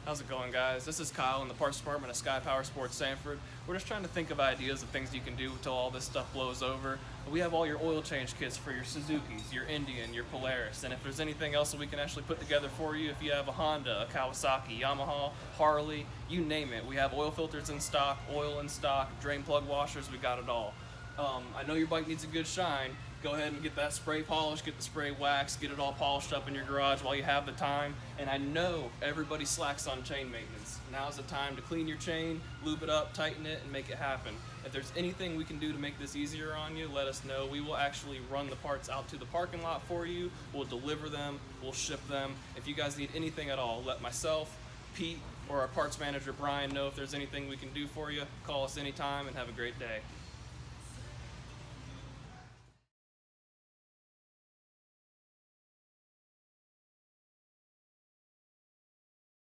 How's it going, guys? This is Kyle in the parts department of Sky Powersports Sanford. We're just trying to think of ideas of things you can do until all this stuff blows over. We have all your oil change kits for your Suzuki's, your Indian, your Polaris, and if there's anything else that we can actually put together for you, if you have a Honda, a Kawasaki, Yamaha, Harley, you name it. We have oil filters in stock, oil in stock, drain plug washers, we got it all. I know your bike needs a good shine. Go ahead and get that spray polish, get the spray wax, get it all polished up in your garage while you have the time. And I know everybody slacks on chain maintenance. Now's the time to clean your chain, lube it up, tighten it, and make it happen. If there's anything we can do to make this easier on you, let us know. We will actually run the parts out to the parking lot for you. We'll deliver them, we'll ship them. If you guys need anything at all, let myself, Pete, or our parts manager Brian know if there's anything we can do for you. Call us anytime and have a great day.